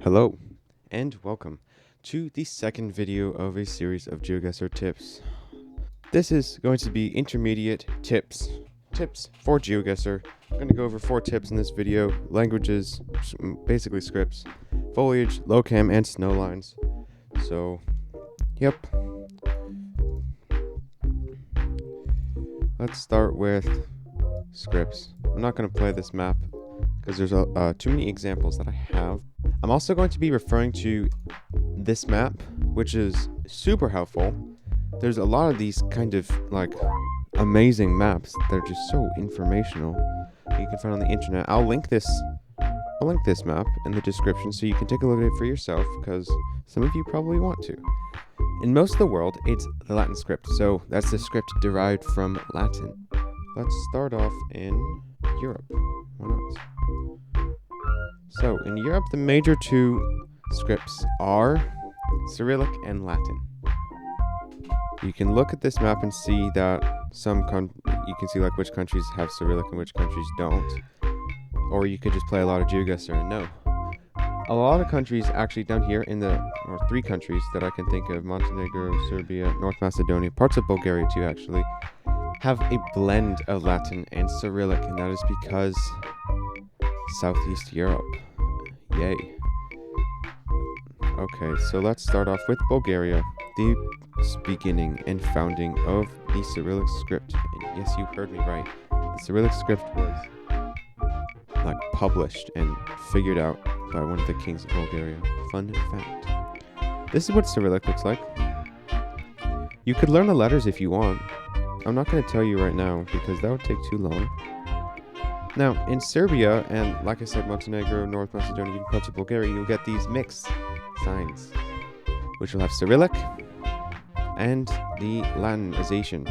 Hello, and welcome to the second video of a series of GeoGuessr tips. This is going to be intermediate tips for GeoGuessr. I'm going to go over 4 tips in this video: languages, basically scripts, foliage, locam, and snow lines. So, yep. Let's start with scripts. I'm not going to play this map because there's too many examples that I have. I'm also going to be referring to this map, which is super helpful. There's a lot of these kind of like amazing maps. They're just so informational. You can find on the internet. I'll link this map in the description so you can take a look at it for yourself, because some of you probably want to. In most of the world, it's the Latin script, so that's the script derived from Latin. Let's start off in Europe. Why not? So, in Europe, the major 2 scripts are Cyrillic and Latin. You can look at this map and see that you can see like which countries have Cyrillic and which countries don't. Or you could just play a lot of GeoGuessr and know. A lot of countries actually down here or 3 countries that I can think of: Montenegro, Serbia, North Macedonia, parts of Bulgaria too actually, have a blend of Latin and Cyrillic, and that is because Southeast Europe. Yay. Okay, so let's start off with Bulgaria, the beginning and founding of the Cyrillic script. And yes, you heard me right. The Cyrillic script was like published and figured out by one of the kings of Bulgaria. Fun fact. This is what Cyrillic looks like. You could learn the letters if you want. I'm not going to tell you right now because that would take too long. Now, in Serbia, and like I said, Montenegro, North Macedonia, even parts of Bulgaria, you'll get these mixed signs, which will have Cyrillic and the Latinization,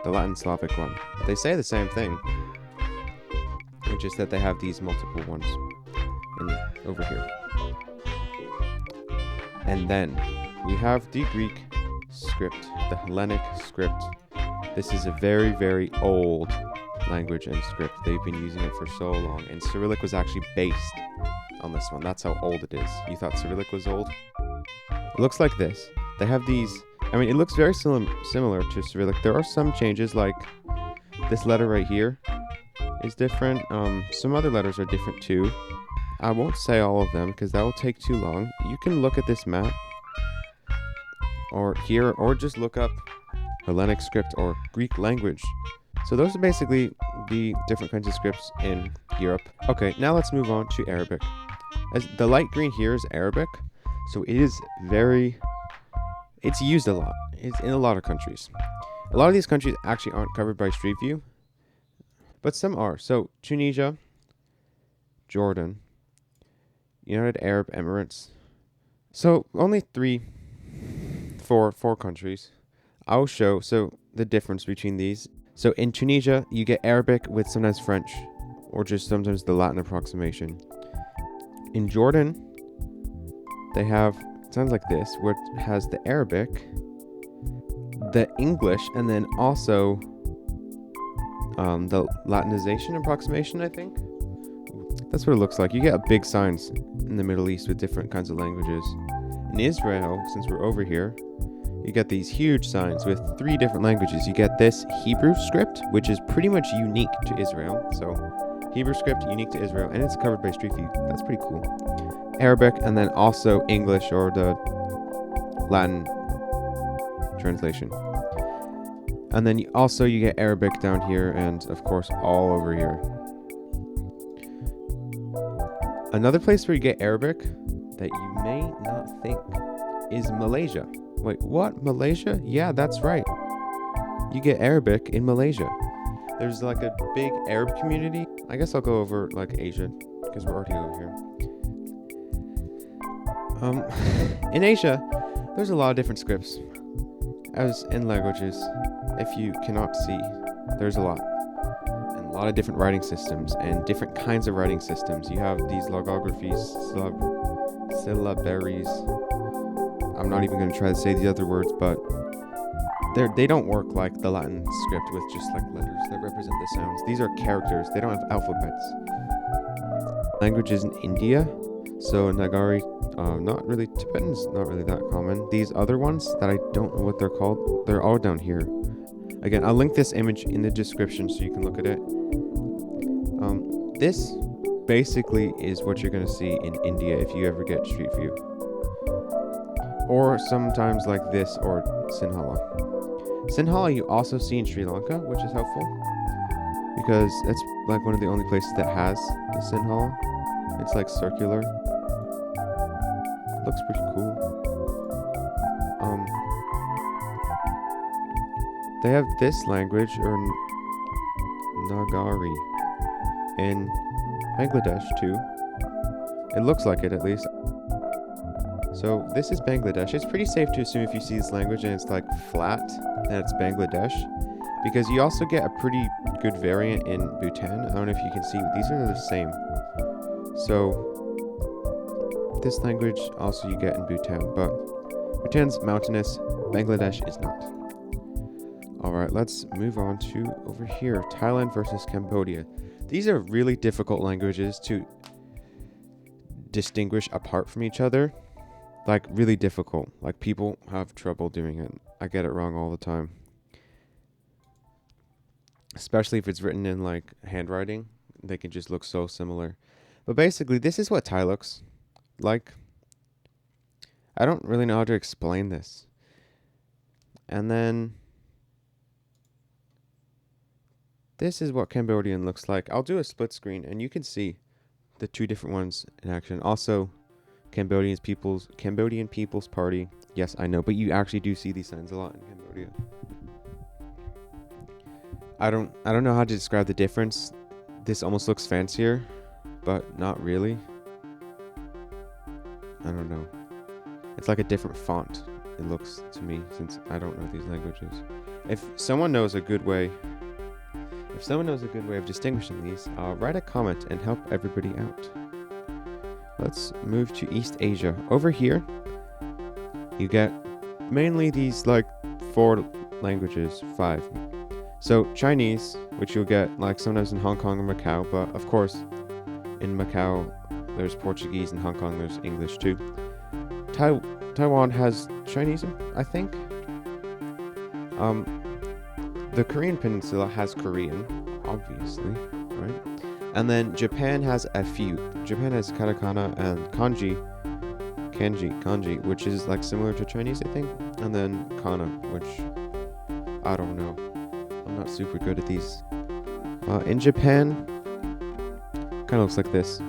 the Latin Slavic one. They say the same thing, it's just that they have these multiple ones over here. And then we have the Greek script, the Hellenic script. This is a very, very old language and script. They've been using it for so long, and Cyrillic was actually based on this one. That's how old it is. You thought Cyrillic was old? It looks like this. They have these, it looks very similar to Cyrillic. There are some changes, like this letter right here is different. Some other letters are different too. I won't say all of them because that will take too long. You can look at this map or just look up Hellenic script or Greek language. So those are basically the different kinds of scripts in Europe. Okay, now let's move on to Arabic. As the light green here is Arabic, so it's used a lot. It's in a lot of countries. A lot of these countries actually aren't covered by Street View, but some are. So Tunisia, Jordan, United Arab Emirates. So only 4 countries. I'll show the difference between these. So in Tunisia, you get Arabic with sometimes French, or just sometimes the Latin approximation. In Jordan, they have, it sounds like this, where it has the Arabic, the English, and then also the Latinization approximation, I think. That's what it looks like. You get big signs in the Middle East with different kinds of languages. In Israel, since we're over here, you get these huge signs with 3 different languages. You get this Hebrew script, which is pretty much unique to Israel. So Hebrew script, unique to Israel, and it's covered by Street View. That's pretty cool. Arabic, and then also English or the Latin translation. And then you get Arabic down here, and of course all over here. Another place where you get Arabic that you may not think is Malaysia. Wait, what? Malaysia? Yeah, that's right. You get Arabic in Malaysia. There's like a big Arab community. I guess I'll go over like Asia because we're already over here. In Asia, there's a lot of different scripts. As in languages, if you cannot see, there's a lot. And a lot of different writing systems and different kinds of writing systems. You have these logographies, syllabaries. I'm not even going to try to say the other words, but they don't work like the Latin script with just like letters that represent the sounds. These are characters. They don't have alphabets. Languages in India. So Nagari, not really. Tibetan's not really that common. These other ones that I don't know what they're called, they're all down here. Again, I'll link this image in the description so you can look at it. This basically is what you're going to see in India if you ever get Street View. Or sometimes like this, or Sinhala. Sinhala you also see in Sri Lanka, which is helpful, because it's like one of the only places that has the Sinhala. It's like circular. Looks pretty cool. They have this language, or Nagari, in Bangladesh too. It looks like it, at least. So this is Bangladesh. It's pretty safe to assume if you see this language and it's like flat, that it's Bangladesh, because you also get a pretty good variant in Bhutan. I don't know if you can see, these are the same. So this language also you get in Bhutan, but Bhutan's mountainous, Bangladesh is not. Alright, let's move on to over here, Thailand versus Cambodia. These are really difficult languages to distinguish apart from each other. Like, really difficult. Like, people have trouble doing it. I get it wrong all the time. Especially if it's written in, like, handwriting. They can just look so similar. But basically, this is what Thai looks like. I don't really know how to explain this. And then this is what Cambodian looks like. I'll do a split screen and you can see the two different ones in action. Also, Cambodian People's Party. Yes, I know, but you actually do see these signs a lot in Cambodia. I don't know how to describe the difference. This almost looks fancier, but not really. I don't know. It's like a different font, it looks to me, since I don't know these languages. If someone knows a good way of distinguishing these, write a comment and help everybody out. Let's move to East Asia. Over here, you get mainly these like 4 languages, 5. So Chinese, which you'll get like sometimes in Hong Kong or Macau, but of course in Macau there's Portuguese, and Hong Kong there's English too. Taiwan has Chinese, I think. The Korean Peninsula has Korean, obviously, right? And then Japan has a few. Japan has katakana and kanji, which is like similar to Chinese, I think. And then kana, which I don't know. I'm not super good at these. In Japan, kind of looks like this.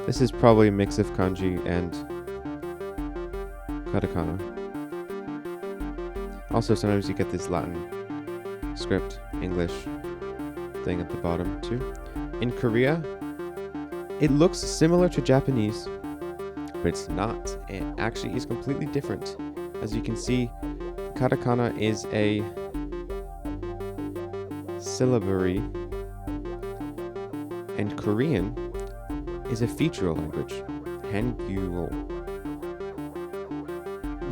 This is probably a mix of kanji and katakana. Also, sometimes you get this Latin script, English thing at the bottom too. In Korea, it looks similar to Japanese, but it's not. It actually is completely different. As you can see, katakana is a syllabary, and Korean is a featural language, Hangul.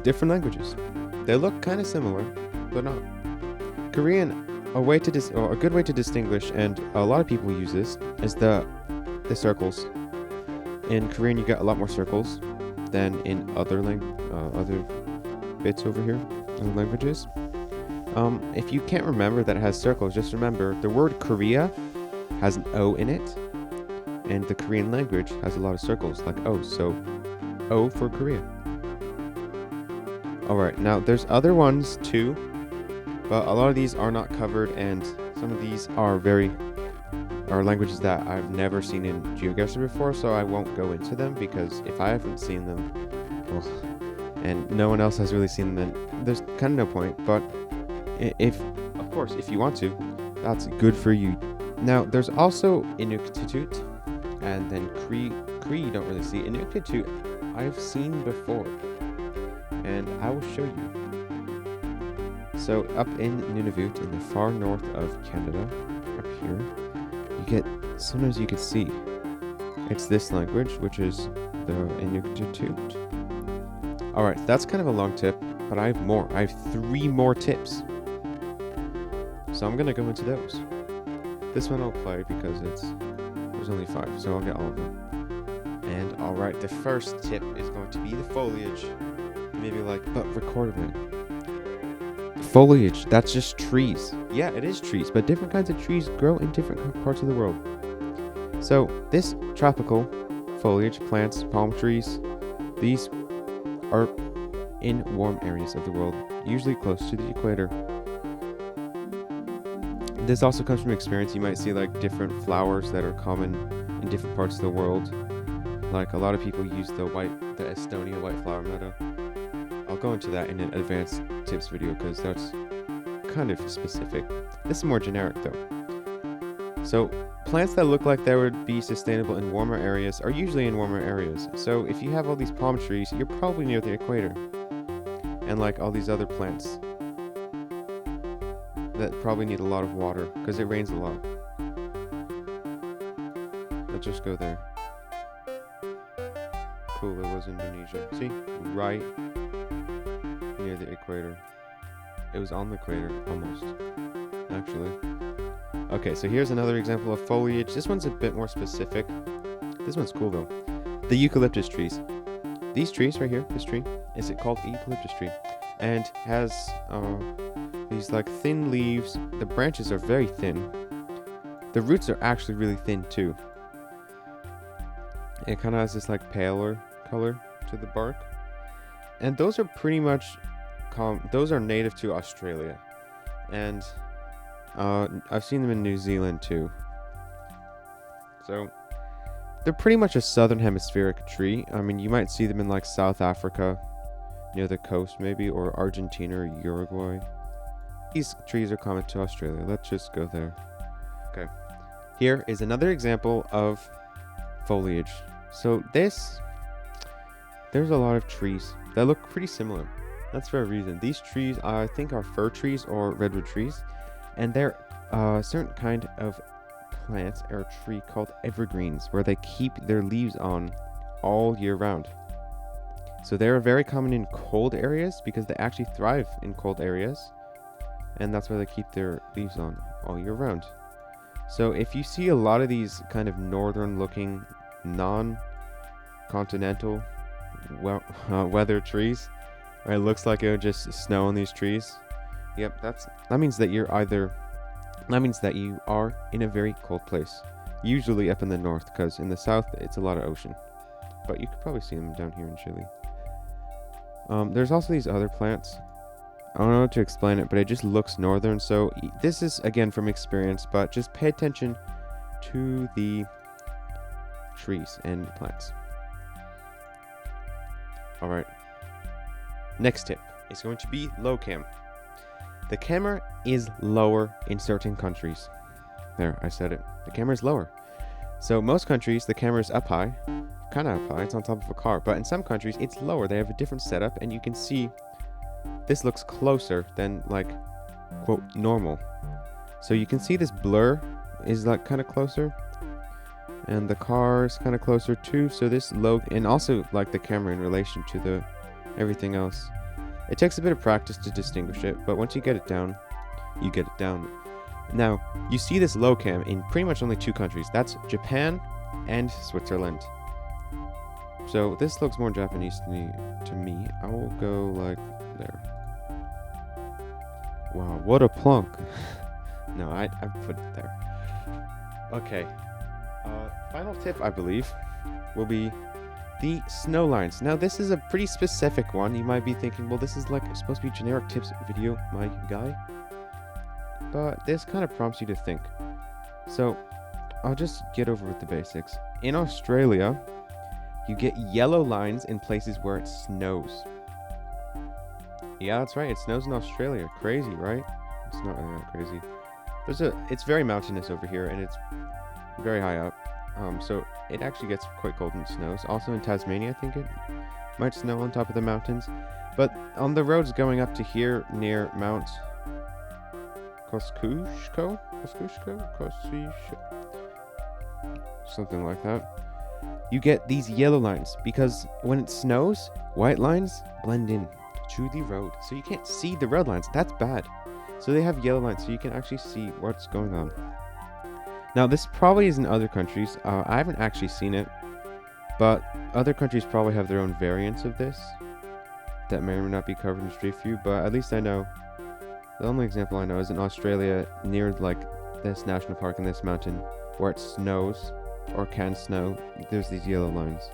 Different languages. They look kind of similar, but not. Korean, a good way to distinguish, and a lot of people use this, is the circles. In Korean, you get a lot more circles than in other bits over here in languages. If you can't remember that it has circles, just remember the word Korea has an O in it, and the Korean language has a lot of circles, like O, so O for Korea. Alright, now there's other ones too, but a lot of these are not covered, and some of these are languages that I've never seen in GeoGuessr before, so I won't go into them, because if I haven't seen them, and no one else has really seen them, then there's kind of no point. But if you want to, that's good for you. Now, there's also Inuktitut, and then Cree you don't really see. Inuktitut I've seen before, and I will show you. So up in Nunavut, in the far north of Canada, up here, sometimes you can see, it's this language, which is the Inuktitut. Alright, that's kind of a long tip, but I have more. I have 3 more tips. So I'm gonna go into those. This one I'll play because there's only 5, so I'll get all of them. And Alright, the first tip is going to be the foliage. Maybe like, but recorded. Foliage, that's just trees. Yeah, it is trees, but different kinds of trees grow in different parts of the world. So, this tropical foliage, plants, palm trees, these are in warm areas of the world, usually close to the equator. This also comes from experience. You might see like different flowers that are common in different parts of the world. Like a lot of people use the Estonia white flower meadow. I'll go into that in an advanced tips video because that's kind of specific. This is more generic though. So plants that look like they would be sustainable in warmer areas are usually in warmer areas. So if you have all these palm trees, you're probably near the equator. And like all these other plants that probably need a lot of water because it rains a lot. Let's just go there. Cool, it was Indonesia. See? Right near the equator. It was on the equator, almost. Actually. Okay, so here's another example of foliage. This one's a bit more specific. This one's cool though. The eucalyptus trees. These trees right here, this tree, is it called eucalyptus tree? And has these like thin leaves. The branches are very thin. The roots are actually really thin too. It kind of has this like paler color to the bark. And those are pretty much those are native to Australia. And I've seen them in New Zealand too. So they're pretty much a southern hemispheric tree. I mean, you might see them in like South Africa, near the coast maybe, or Argentina or Uruguay. These trees are common to Australia. Let's just go there. Okay. Here is another example of foliage. So there's a lot of trees that look pretty similar. That's for a reason. These trees I think are fir trees or redwood trees, and they're a certain kind of plants or tree called evergreens, where they keep their leaves on all year round. So they're very common in cold areas because they actually thrive in cold areas, and that's why they keep their leaves on all year round. So if you see a lot of these kind of northern looking non-continental weather trees where it looks like it would just snow on these trees, yep, that means that you are in a very cold place, usually up in the north, because in the south it's a lot of ocean, but you could probably see them down here in Chile. There's also these other plants. I don't know how to explain it, but it just looks northern. So this is again from experience, but just pay attention to the trees and plants. All right. Next tip is going to be low cam. The camera is lower in certain countries. There, I said it. The camera is lower. So most countries, the camera is up high. Kind of up high. It's on top of a car. But in some countries, it's lower. They have a different setup, and you can see this looks closer than, like, quote, normal. So you can see this blur is, like, kind of closer. And the car is kind of closer, too. So this low... And also, like, the camera in relation to the everything else. It takes a bit of practice to distinguish it, but once you get it down, you get it down. Now, you see this low cam in pretty much only two countries. That's Japan and Switzerland. So this looks more Japanese to me. I will go like there. Wow, what a plunk. No, I put it there. Okay. Final tip, I believe, will be the snow lines. Now, this is a pretty specific one. You might be thinking, well, this is like supposed to be a generic tips video, my guy. But this kind of prompts you to think. So, I'll just get over with the basics. In Australia, you get yellow lines in places where it snows. Yeah, that's right. It snows in Australia. Crazy, right? It's not really that crazy. It's very mountainous over here, and it's very high up. So it actually gets quite cold and snows. Also in Tasmania, I think it might snow on top of the mountains. But on the roads going up to here near Mount Kosciuszko? Something like that. You get these yellow lines because when it snows, white lines blend in to the road. So you can't see the road lines. That's bad. So they have yellow lines so you can actually see what's going on. Now, this probably is in other countries. I haven't actually seen it But other countries probably have their own variants of this that may or may not be covered in Street View, but at least I know. The only example I know is in Australia, near like this national park and this mountain, where it snows or can snow, there's these yellow lines.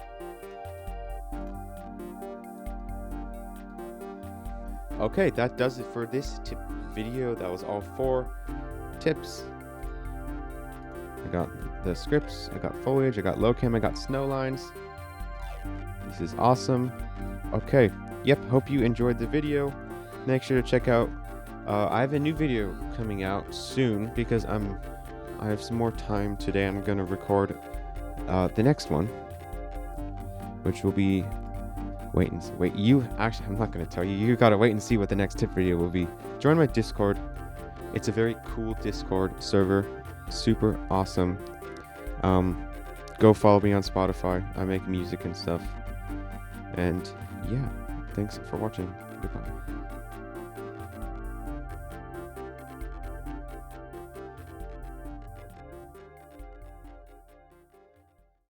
Okay, that does it for this tip video. That was all 4 tips. I got the scripts, I got foliage, I got low cam, I got snow lines. This is awesome. Okay, yep, hope you enjoyed the video. Make sure to check out, I have a new video coming out soon because I have some more time today. I'm gonna record the next one, which will be, I'm not gonna tell you. You gotta wait and see what the next tip video will be. Join my Discord. It's a very cool Discord server, super awesome. Go follow me on Spotify. I make music and stuff. And yeah, thanks for watching. Goodbye.